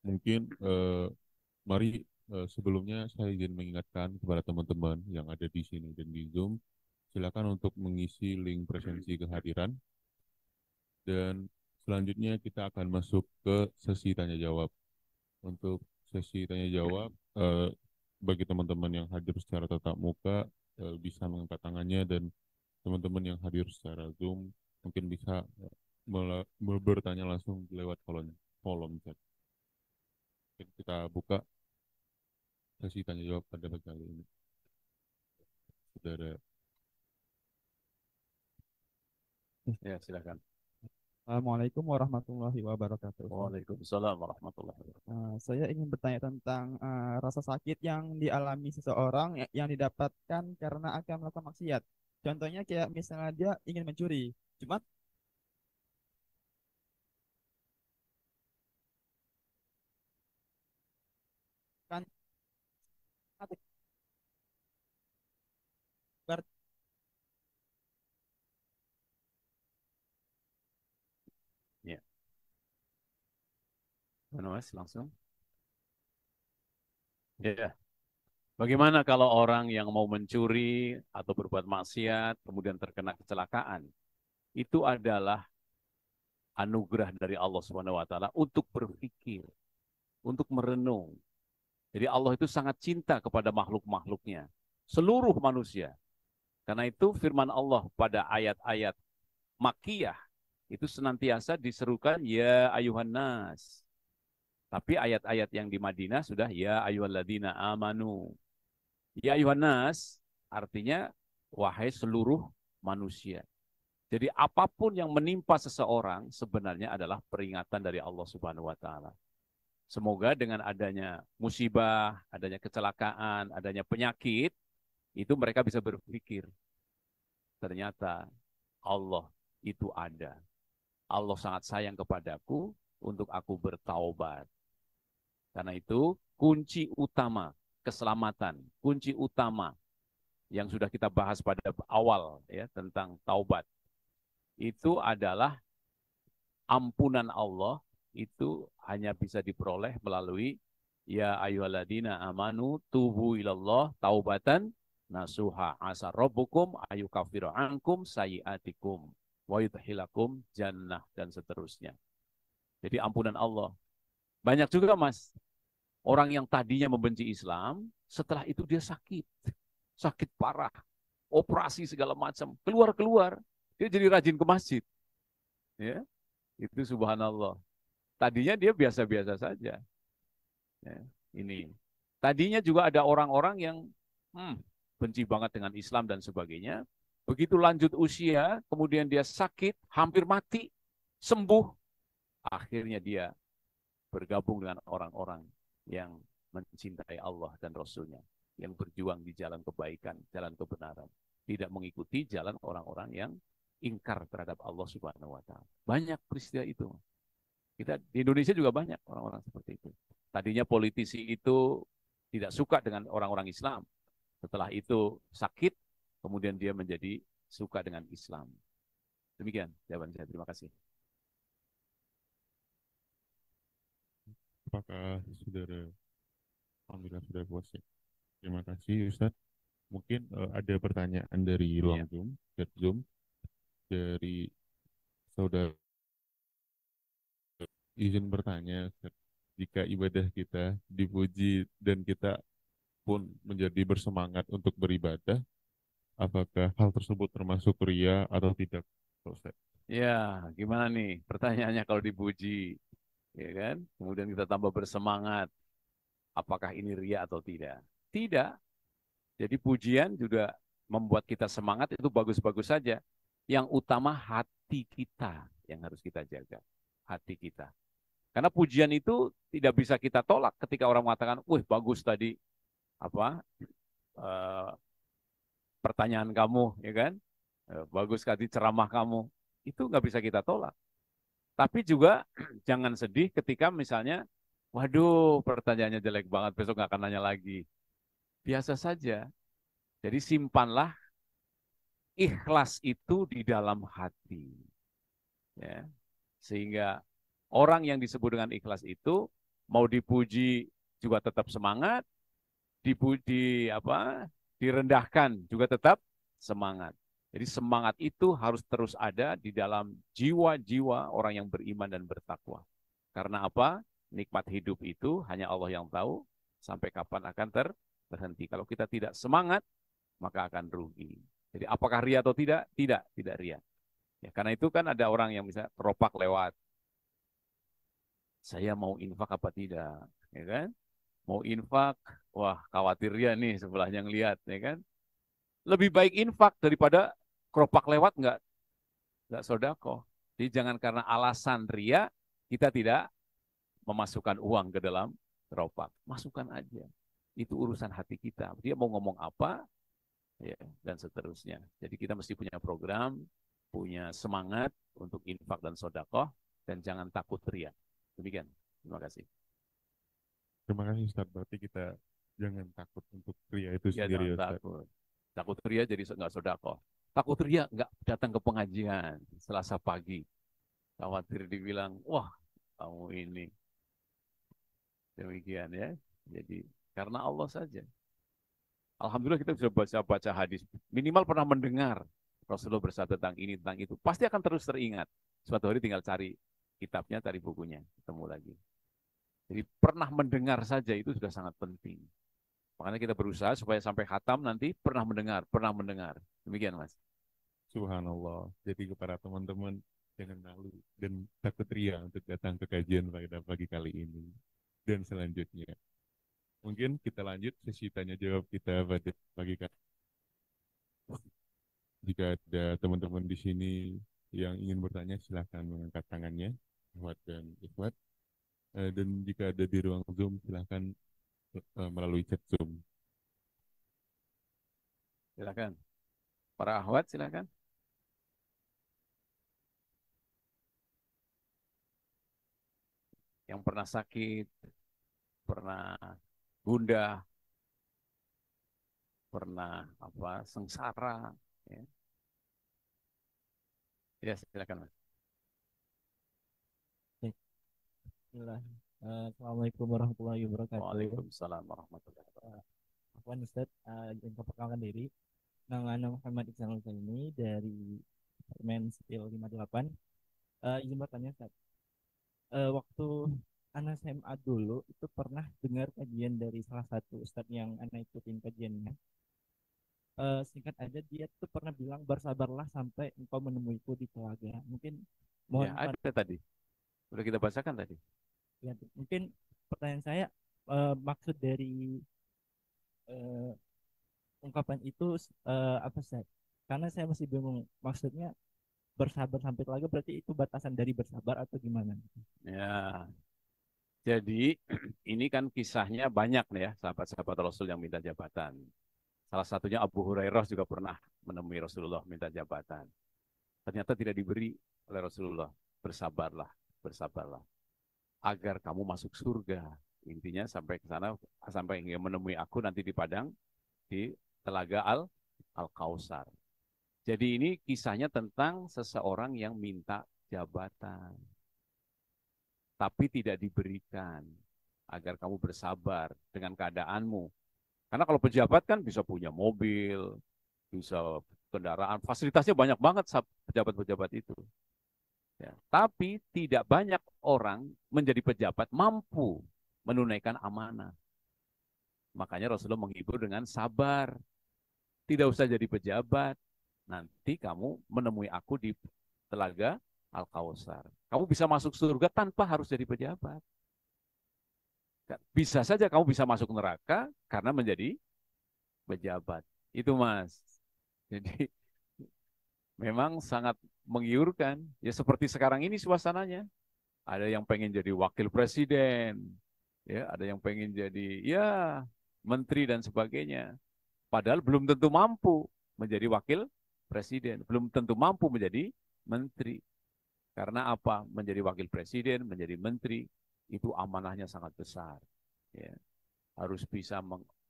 Speaker 3: Mungkin mari sebelumnya saya ingin mengingatkan kepada teman-teman yang ada di sini dan di Zoom, silakan untuk mengisi link presensi kehadiran. Dan selanjutnya kita akan masuk ke sesi tanya jawab. Untuk sesi tanya jawab, bagi teman-teman yang hadir secara tatap muka bisa mengangkat tangannya, dan teman-teman yang hadir secara Zoom mungkin bisa bertanya langsung lewat kolom chat. Kita buka sesi tanya jawab pada pagi kali ini. Saudara.
Speaker 2: Ya, silakan.
Speaker 4: Assalamualaikum warahmatullahi wabarakatuh.
Speaker 2: Waalaikumsalam warahmatullahi wabarakatuh.
Speaker 4: Saya ingin bertanya tentang rasa sakit yang dialami seseorang yang didapatkan karena akan melakukan maksiat. Contohnya kayak misalnya dia ingin mencuri, cuma kan ber-
Speaker 2: Ya. Mana Mas, langsung? Ya. Bagaimana kalau orang yang mau mencuri atau berbuat maksiat, kemudian terkena kecelakaan? Itu adalah anugerah dari Allah Subhanahu wa taala untuk berpikir, untuk merenung. Jadi Allah itu sangat cinta kepada makhluk-makhluknya, seluruh manusia. Karena itu firman Allah pada ayat-ayat Makkiyah itu senantiasa diserukan ya ayuhan nas. Tapi ayat-ayat yang di Madinah sudah ya ayyuhalladzina amanu. Ya ayuhan nas artinya wahai seluruh manusia. Jadi apapun yang menimpa seseorang sebenarnya adalah peringatan dari Allah Subhanahu wa taala. Semoga dengan adanya musibah, adanya kecelakaan, adanya penyakit, itu mereka bisa berpikir. Ternyata Allah itu ada. Allah sangat sayang kepadaku untuk aku bertaubat. Karena itu kunci utama keselamatan, kunci utama yang sudah kita bahas pada awal ya tentang taubat. Itu adalah ampunan Allah itu hanya bisa diperoleh melalui ya ayyuhalladzina amanu tubu ilallah taubatan nasuha asa rabbukum ayukaffiru ankum sayiatikum wa yudkhilakum jannah dan seterusnya. Jadi ampunan Allah. Banyak juga Mas, orang yang tadinya membenci Islam, setelah itu dia sakit parah, operasi segala macam, keluar, dia jadi rajin ke masjid. Ya, itu subhanallah. Tadinya dia biasa-biasa saja. Ya, ini. Tadinya juga ada orang-orang yang benci banget dengan Islam dan sebagainya. Begitu lanjut usia, kemudian dia sakit, hampir mati, sembuh. Akhirnya dia bergabung dengan orang-orang yang mencintai Allah dan Rasul-Nya, yang berjuang di jalan kebaikan, jalan kebenaran, tidak mengikuti jalan orang-orang yang ingkar terhadap Allah Subhanahu wa taala. Banyak peristiwa itu. Kita di Indonesia juga banyak orang-orang seperti itu. Tadinya politisi itu tidak suka dengan orang-orang Islam. Setelah itu sakit, kemudian dia menjadi suka dengan Islam. Demikian jawaban saya. Terima kasih.
Speaker 3: Apakah saudara, alhamdulillah sudah puas ya. Terima kasih Ustadz. Mungkin ada pertanyaan dari ruang Zoom, chat Zoom, dari saudara. Izin bertanya, Ustadz, jika ibadah kita dipuji dan kita pun menjadi bersemangat untuk beribadah, apakah hal tersebut termasuk ria atau tidak, Ustadz?
Speaker 2: Ya, gimana nih pertanyaannya kalau dipuji, ya kan? Kemudian kita tambah bersemangat, apakah ini ria atau tidak? Tidak. Jadi pujian juga membuat kita semangat, itu bagus-bagus saja. Yang utama hati kita yang harus kita jaga, hati kita. Karena pujian itu tidak bisa kita tolak ketika orang mengatakan, "Wih, bagus tadi pertanyaan kamu, ya kan? Bagus tadi ceramah kamu." Itu nggak bisa kita tolak. Tapi juga jangan sedih ketika misalnya, waduh pertanyaannya jelek banget, besok nggak akan nanya lagi. Biasa saja. Jadi simpanlah ikhlas itu di dalam hati. Ya. Sehingga orang yang disebut dengan ikhlas itu mau dipuji juga tetap semangat, direndahkan juga tetap semangat. Jadi semangat itu harus terus ada di dalam jiwa-jiwa orang yang beriman dan bertakwa. Karena apa? Nikmat hidup itu hanya Allah yang tahu sampai kapan akan terhenti. Kalau kita tidak semangat, maka akan rugi. Jadi apakah ria atau tidak? Tidak ria. Ya, karena itu kan ada orang yang misalnya teropak lewat. Saya mau infak apa tidak? Ya kan? Mau infak, wah khawatir ria nih sebelahnya ngelihat, ya kan? Lebih baik infak daripada keropak lewat nggak sodako. Jadi jangan karena alasan ria kita tidak memasukkan uang ke dalam keropak. Masukkan aja. Itu urusan hati kita. Dia mau ngomong apa, ya, dan seterusnya. Jadi kita mesti punya program, punya semangat untuk infak dan sodakoh, dan jangan takut ria. Demikian. Terima kasih.
Speaker 3: Terima kasih Ustaz. Berarti kita jangan takut untuk ria itu
Speaker 2: Ya,
Speaker 3: sendiri ya
Speaker 2: jangan
Speaker 3: Ustaz.
Speaker 2: takut. Takut ria jadi nggak sodakoh. Takut ria nggak datang ke pengajian Selasa pagi. Khawatir dibilang, wah kamu ini. Demikian ya. Jadi karena Allah saja. Alhamdulillah kita sudah baca hadis. Minimal pernah mendengar Rasulullah bersabda tentang ini, tentang itu. Pasti akan terus teringat. Suatu hari tinggal cari kitabnya, cari bukunya. Ketemu lagi. Jadi pernah mendengar saja itu sudah sangat penting. Makanya kita berusaha supaya sampai khatam nanti pernah mendengar. Demikian Mas.
Speaker 3: Subhanallah. Jadi kepada teman-teman jangan malu dan takut ria untuk datang ke kajian pada pagi kali ini dan selanjutnya. Mungkin kita lanjut sesi tanya jawab kita pada pagi kali. Jika ada teman-teman di sini yang ingin bertanya, silahkan mengangkat tangannya, Ikhwat dan Ikhwat. Dan jika ada di ruang Zoom, silahkan melalui chat Zoom.
Speaker 2: Silakan. Para akhwat silakan. Yang pernah sakit, pernah gundah, pernah sengsara, ya. Ya, silakan Mas.
Speaker 5: Bismillah. Assalamualaikum warahmatullahi wabarakatuh.
Speaker 2: Waalaikumsalam warahmatullahi wabarakatuh.
Speaker 5: Afwan Ustaz, izin memperkenalkan diri. Nama Muhammad Iksan ini dari Departemen Sipil 58. Izin bertanya Ustaz. Waktu anak SMA dulu itu pernah dengar kajian dari salah satu Ustadz yang anak ikutin kajiannya. Singkat aja dia tuh pernah bilang bersabarlah sampai engkau menemuiku di telaga. Mungkin mohon
Speaker 2: Ya, ada tadi. Sudah kita bacakan tadi.
Speaker 5: ya, mungkin pertanyaan saya maksud dari ungkapan itu apa Ustaz? Karena saya masih bingung maksudnya bersabar sampai telaga berarti itu batasan dari bersabar atau gimana?
Speaker 2: Ya. Jadi ini kan kisahnya banyak nih ya, sahabat-sahabat Rasul yang minta jabatan. Salah satunya Abu Hurairah juga pernah menemui Rasulullah minta jabatan. Ternyata tidak diberi oleh Rasulullah. Bersabarlah, bersabarlah. Agar kamu masuk surga. Intinya sampai ke sana, sampai menemui aku nanti di padang, di telaga Al-Kausar. Jadi ini kisahnya tentang seseorang yang minta jabatan. Tapi tidak diberikan. Agar kamu bersabar dengan keadaanmu. Karena kalau pejabat kan bisa punya mobil, bisa kendaraan, fasilitasnya banyak banget pejabat-pejabat itu. Ya, tapi tidak banyak orang menjadi pejabat mampu menunaikan amanah. Makanya Rasulullah menghibur dengan sabar. Tidak usah jadi pejabat. Nanti kamu menemui aku di telaga Al-Kausar. Kamu bisa masuk surga tanpa harus jadi pejabat. Bisa saja kamu bisa masuk neraka karena menjadi pejabat. Itu Mas. Jadi memang sangat menggiurkan. Ya seperti sekarang ini suasananya. Ada yang pengen jadi wakil presiden. Ya, ada yang pengen jadi ya menteri dan sebagainya. Padahal belum tentu mampu menjadi wakil presiden. Belum tentu mampu menjadi menteri. Karena apa? Menjadi wakil presiden, menjadi menteri, itu amanahnya sangat besar. Ya. Harus bisa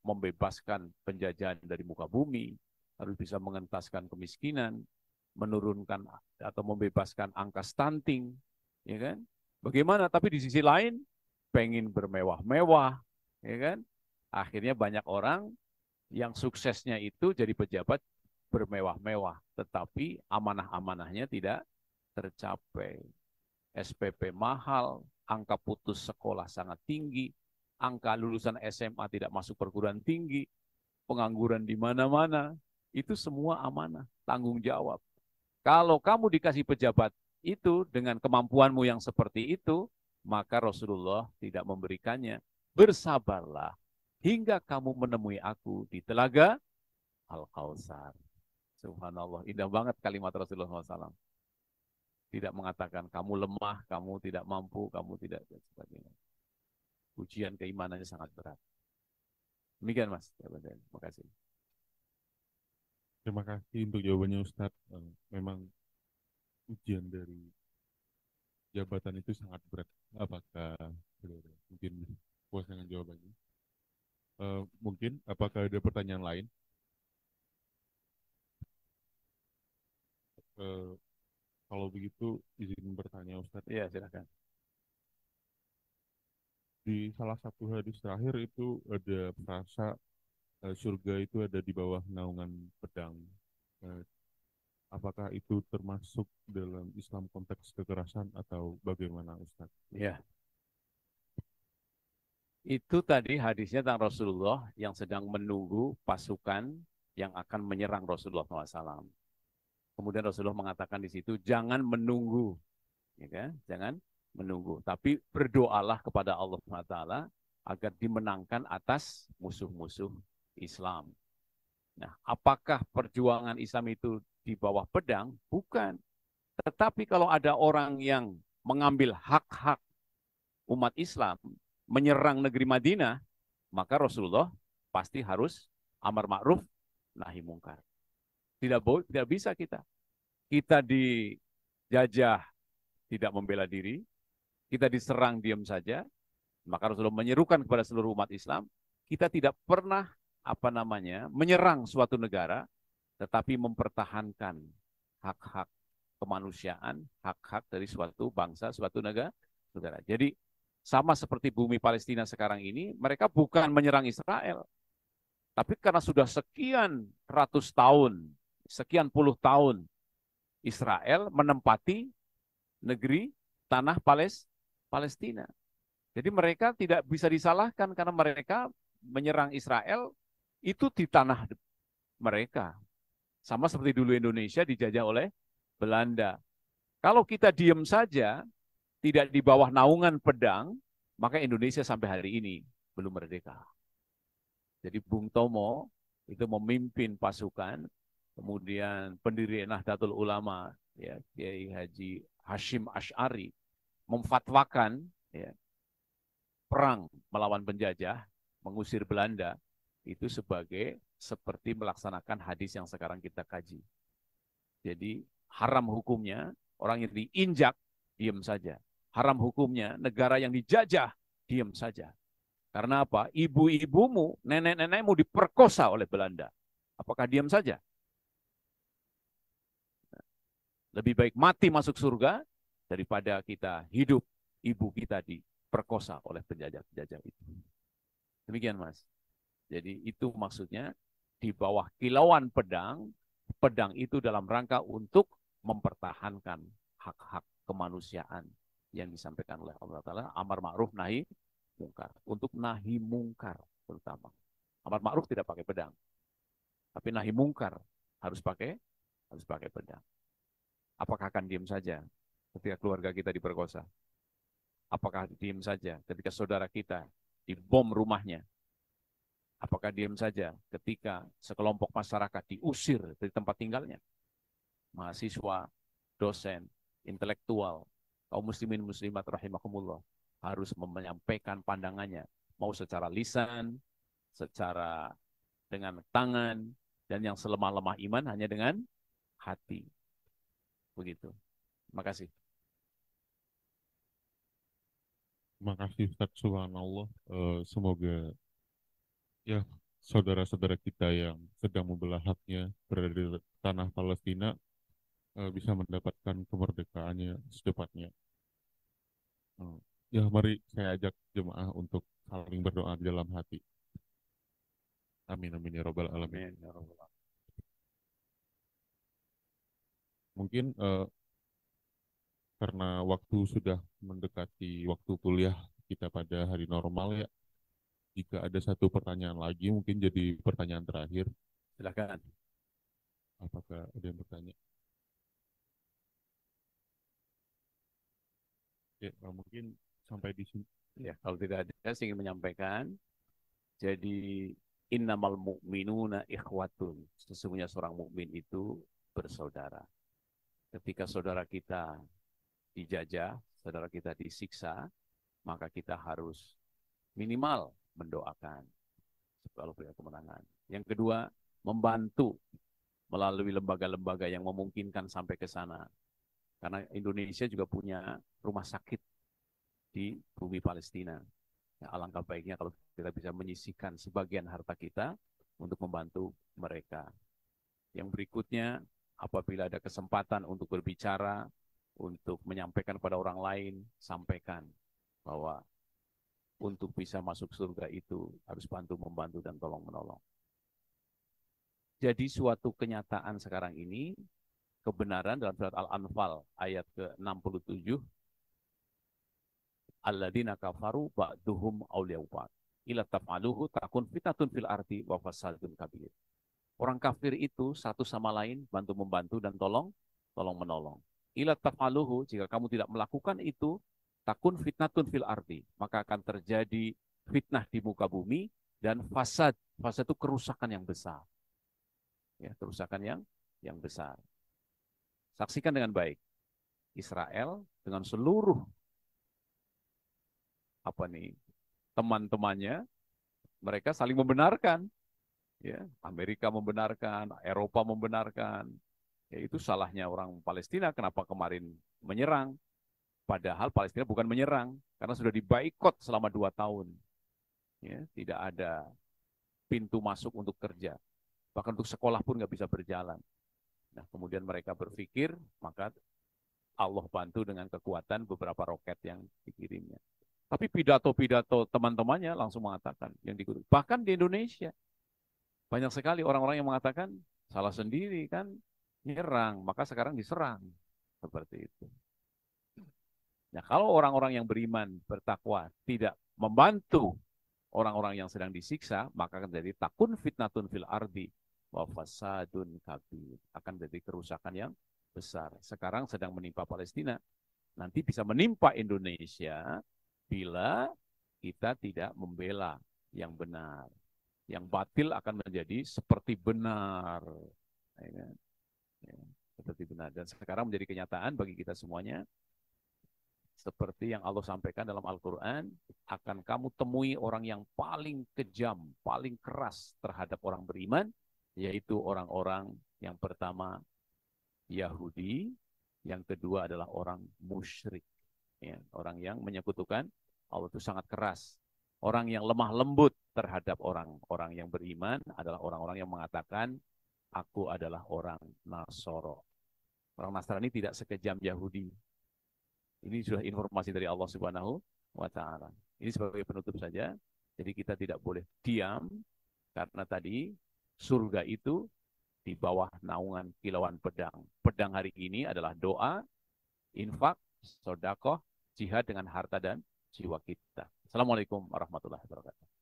Speaker 2: membebaskan penjajahan dari muka bumi, harus bisa mengentaskan kemiskinan, menurunkan atau membebaskan angka stunting, ya kan? Bagaimana? Tapi di sisi lain pengen bermewah-mewah, ya kan? Akhirnya banyak orang yang suksesnya itu jadi pejabat bermewah-mewah, tetapi amanah-amanahnya tidak tercapai. SPP mahal, angka putus sekolah sangat tinggi, angka lulusan SMA tidak masuk perguruan tinggi, pengangguran di mana-mana, itu semua amanah, tanggung jawab. Kalau kamu dikasih pejabat itu dengan kemampuanmu yang seperti itu, maka Rasulullah tidak memberikannya. Bersabarlah hingga kamu menemui aku di telaga Al-Kautsar. Subhanallah, indah banget kalimat Rasulullah SAW. Tidak mengatakan kamu lemah, kamu tidak mampu, kamu tidak dan sebagainya. Ujian keimanannya sangat berat. Demikian Mas. Terima kasih.
Speaker 3: Terima kasih untuk jawabannya Ustadz. Memang ujian dari jabatan itu sangat berat. Apakah saudara mungkin puas dengan jawabannya? Mungkin apakah ada pertanyaan lain? Kalau begitu izin bertanya Ustadz.
Speaker 2: Iya, silakan.
Speaker 3: Di salah satu hadis terakhir itu ada frasa surga itu ada di bawah naungan pedang. Apakah itu termasuk dalam Islam konteks kekerasan atau bagaimana Ustadz?
Speaker 2: Iya. Itu tadi hadisnya tentang Rasulullah yang sedang menunggu pasukan yang akan menyerang Rasulullah SAW. Kemudian Rasulullah mengatakan di situ, jangan menunggu, ya kan? Jangan menunggu, tapi berdoalah kepada Allah SWT agar dimenangkan atas musuh-musuh Islam. Nah, apakah perjuangan Islam itu di bawah pedang? Bukan. Tetapi kalau ada orang yang mengambil hak-hak umat Islam, menyerang negeri Madinah, maka Rasulullah pasti harus amar ma'ruf nahi mungkar. Tidak bisa kita. Kita dijajah tidak membela diri, kita diserang diam saja, maka Rasulullah menyerukan kepada seluruh umat Islam, kita tidak pernah menyerang suatu negara, tetapi mempertahankan hak-hak kemanusiaan, hak-hak dari suatu bangsa, suatu negara. Jadi sama seperti bumi Palestina sekarang ini, mereka bukan menyerang Israel, tapi karena sudah sekian ratus tahun, sekian puluh tahun, Israel menempati negeri tanah Palestina. Jadi mereka tidak bisa disalahkan karena mereka menyerang Israel itu di tanah mereka. Sama seperti dulu Indonesia dijajah oleh Belanda. Kalau kita diam saja, tidak di bawah naungan pedang, maka Indonesia sampai hari ini belum merdeka. Jadi Bung Tomo itu memimpin pasukan, kemudian pendiri Nahdlatul Ulama, ya, Kiai Haji Hashim Asy'ari, memfatwakan ya, perang melawan penjajah, mengusir Belanda, itu seperti melaksanakan hadis yang sekarang kita kaji. Jadi haram hukumnya orang yang diinjak, diam saja. Haram hukumnya negara yang dijajah, diam saja. Karena apa? Ibu-ibumu, nenek-nenekmu diperkosa oleh Belanda. Apakah diam saja? Lebih baik mati masuk surga daripada kita hidup ibu kita diperkosa oleh penjajah-penjajah itu. Demikian Mas. Jadi itu maksudnya di bawah kilauan pedang, pedang itu dalam rangka untuk mempertahankan hak-hak kemanusiaan yang disampaikan oleh Allah Ta'ala, amar ma'ruf nahi mungkar. Untuk nahi mungkar terutama. Amar ma'ruf tidak pakai pedang. Tapi nahi mungkar harus pakai pedang. Apakah akan diam saja ketika keluarga kita diperkosa? Apakah diam saja ketika saudara kita dibom rumahnya? Apakah diam saja ketika sekelompok masyarakat diusir dari tempat tinggalnya? Mahasiswa, dosen, intelektual, kaum muslimin muslimat rahimakumullah harus menyampaikan pandangannya, mau secara lisan, secara dengan tangan, dan yang selemah-lemah iman hanya dengan hati. Begitu. Terima kasih.
Speaker 3: Terima kasih Ustaz, subhanallah. Semoga ya saudara-saudara kita yang sedang membelah haknya berada di tanah Palestina bisa mendapatkan kemerdekaannya secepatnya. Ya mari saya ajak jemaah untuk saling berdoa di dalam hati. Amin amin ya rabbal alamin.
Speaker 2: Amin ya rabbal alamin.
Speaker 3: Mungkin karena waktu sudah mendekati waktu kuliah kita pada hari normal ya, jika ada satu pertanyaan lagi mungkin jadi pertanyaan terakhir.
Speaker 2: Silakan.
Speaker 3: Apakah ada yang bertanya? Ya, mungkin sampai di sini.
Speaker 2: Ya, kalau tidak ada, saya ingin menyampaikan. Jadi innamal mu'minuna ikhwatun. Sesungguhnya seorang mukmin itu bersaudara. Ketika saudara kita dijajah, saudara kita disiksa, maka kita harus minimal mendoakan kalau punya kemenangan. Yang kedua, membantu melalui lembaga-lembaga yang memungkinkan sampai ke sana. Karena Indonesia juga punya rumah sakit di bumi Palestina. Ya, alangkah baiknya kalau kita bisa menyisihkan sebagian harta kita untuk membantu mereka. Yang berikutnya, apabila ada kesempatan untuk berbicara, untuk menyampaikan pada orang lain, sampaikan bahwa untuk bisa masuk surga itu harus bantu membantu dan tolong menolong. Jadi suatu kenyataan sekarang ini, kebenaran dalam surat Al-Anfal ayat ke-67, alladzina kafaru ba'duhum awliya'u ba'd ila taf'aluhu takun fitnatun fil ardi wa fasadun kabir. Orang kafir itu satu sama lain bantu membantu dan tolong menolong. Ila taf'aluhu, jika kamu tidak melakukan itu, takun fitnatun fil ardi, maka akan terjadi fitnah di muka bumi dan fasad. Fasad itu kerusakan yang besar. Ya, kerusakan yang besar. Saksikan dengan baik. Israel dengan seluruh teman-temannya, mereka saling membenarkan. Ya, Amerika membenarkan, Eropa membenarkan. Ya, itu salahnya orang Palestina kenapa kemarin menyerang. Padahal Palestina bukan menyerang, karena sudah diboikot selama 2 tahun. Ya, tidak ada pintu masuk untuk kerja. Bahkan untuk sekolah pun nggak bisa berjalan. Nah, kemudian mereka berpikir, maka Allah bantu dengan kekuatan beberapa roket yang dikirimnya. Tapi pidato-pidato teman-temannya langsung mengatakan yang dikutip. Bahkan di Indonesia banyak sekali orang-orang yang mengatakan salah sendiri kan nyerang, maka sekarang diserang. Seperti itu. Nah, kalau orang-orang yang beriman, bertakwa, tidak membantu orang-orang yang sedang disiksa, maka akan jadi takun fitnatun fil ardi wa fasadun kabir. Akan jadi kerusakan yang besar. Sekarang sedang menimpa Palestina, nanti bisa menimpa Indonesia bila kita tidak membela yang benar. Yang batil akan menjadi seperti benar. Ya, seperti benar. Dan sekarang menjadi kenyataan bagi kita semuanya. Seperti yang Allah sampaikan dalam Al-Quran, akan kamu temui orang yang paling kejam, paling keras terhadap orang beriman, yaitu orang-orang yang pertama Yahudi, yang kedua adalah orang musyrik. Ya, orang yang menyekutukan Allah itu sangat keras. Orang yang lemah lembut terhadap orang-orang yang beriman adalah orang-orang yang mengatakan, aku adalah orang Nasoro. Orang Nasrani tidak sekejam Yahudi. Ini sudah informasi dari Allah Subhanahu wa Ta'ala. Ini sebagai penutup saja. Jadi kita tidak boleh diam, karena tadi surga itu di bawah naungan kilauan pedang. Pedang hari ini adalah doa, infak, sedekah, jihad dengan harta dan jiwa kita. Assalamualaikum warahmatullahi wabarakatuh.